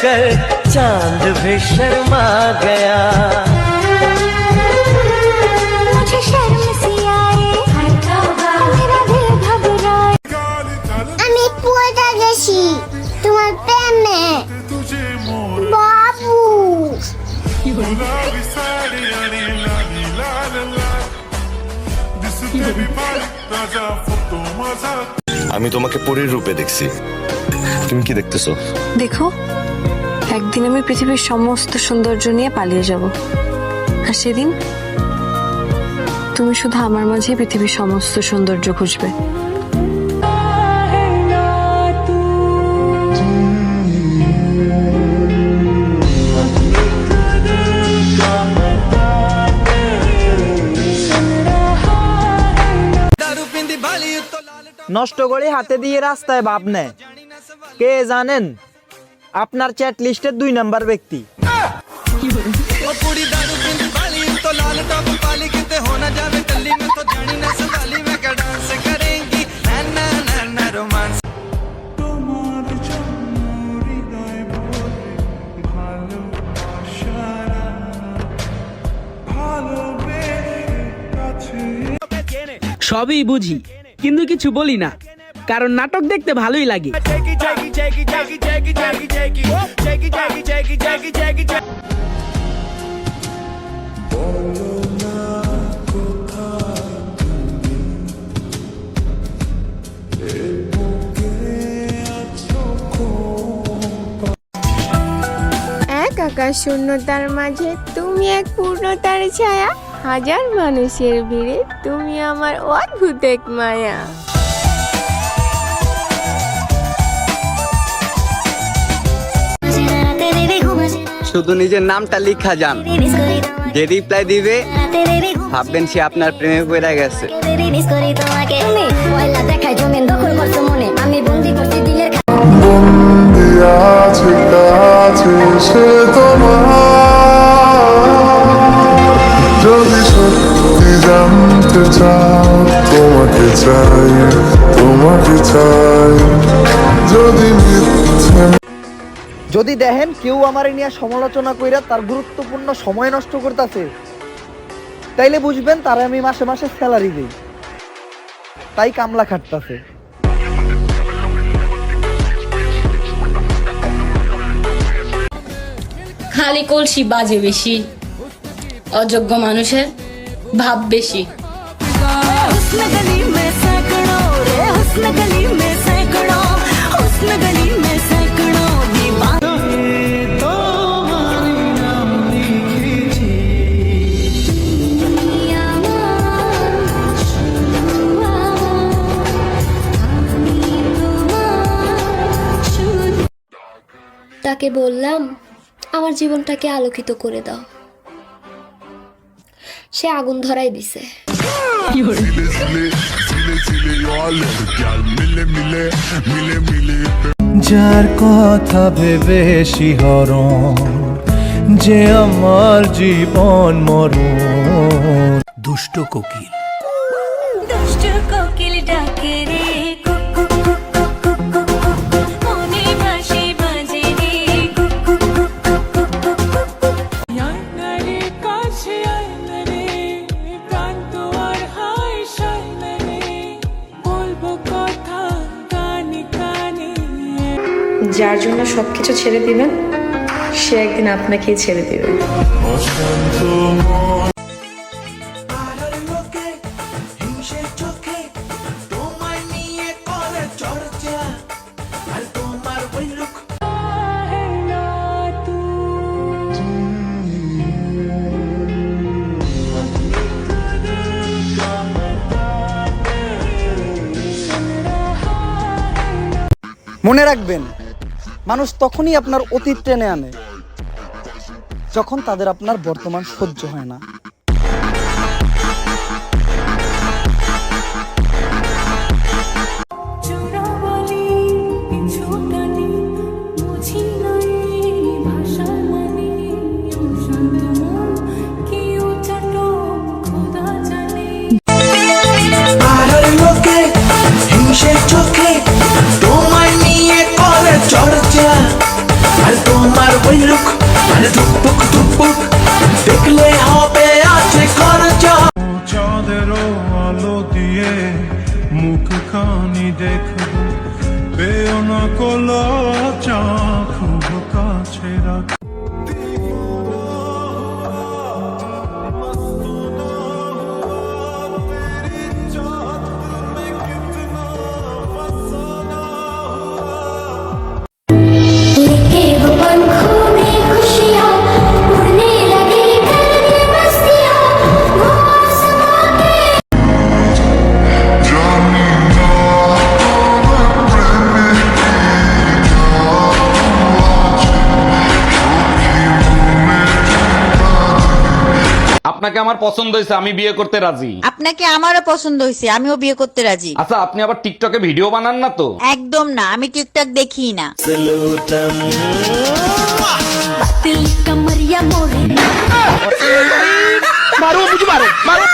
कर चांद भी शर्मा गया मुझे शर्म सी आए मेरा दिल घबराए আমি পড়ে গেছি তোমার প্রেমে বাবু আমি তোমাকে পরীর রূপে দেখছি, তুমি কি দেখতেছো? দেখো, একদিন আমি পৃথিবীর সমস্ত সৌন্দর্য নিয়ে পালিয়ে যাব, আর সেদিন তুমি শুধু আমার মাঝে পৃথিবীর সমস্ত সৌন্দর্য খুঁজবে। নষ্ট করে হাতে দিয়ে রাস্তায় ভাব নেয়, কে জানেন আপনার চ্যাট লিস্টের 2 নাম্বার ব্যক্তি। সবই বুঝি কিন্তু কিছু বলি না, কারণ নাটক দেখতে ভালোই লাগে। এক আকাশ শূন্যতার মাঝে তুমি এক পূর্ণতার ছায়া, হাজার মানুষের ভিড়ে তুমি আমার অদ্ভুত এক মায়া। শুধু নিজের নামটা লিখা যান, যে রিপ্লাই দিবে ভাববেন সে আপনার প্রেমে পড়ে গেছে। যদি সত্যি জানতে চাও তোমাকে চাই, তোমাকে চাই, যদি মিথ্যে যদি দেখেন কেউ আমারে নিয়ে সমালোচনা কইরা তার গুরুত্বপূর্ণ সময় নষ্ট করতেছে, তাইলে বুঝবেন তারে আমি মাসে মাসে স্যালারি দেই, তাই কামলা খাটতাছে। খালি কলসি বাজে বেশি, অযোগ্য মানুষের ভাব বেশি। তাকে বললাম আমার জীবনটাকে আলোকিত করে দাও, সে আগুন ধরাই দিছে। যার কথা ভেবে শিহরণ, যে আমার জীবন মরণ। দুষ্ট কোকিল, দুষ্ট কোকিল ডাকে রে যার জন্য সবকিছু ছেড়ে দিবেন সে একদিন আপনাকেই ছেড়ে দিবে। মনে রাখবেন, মানুষ তখনই আপনার অতীত টেনে আনে যখন তাদের আপনার বর্তমান সহ্য হয় না। চোখে তোমায় নিয়ে করে চর্চা, আর তোমার ওই রুখ মানে ধুকপুক ধুকপুক দেখলে হবে আছে খরচা চাঁদেরও আলো দিয়ে মুখ খানি দেখবো পেও না কোলা চা খুব কাছে রাখ আপনাকে আমার পছন্দ হয়েছে, আমি বিয়ে করতে রাজি। আপনাকে আমারও পছন্দ হয়েছে, আমিও বিয়ে করতে রাজি। আচ্ছা, আপনি আবার টিকটকে ভিডিও বানান না তো? একদম না, আমি টিকটক দেখি না। মারো বুঝি মারো মারো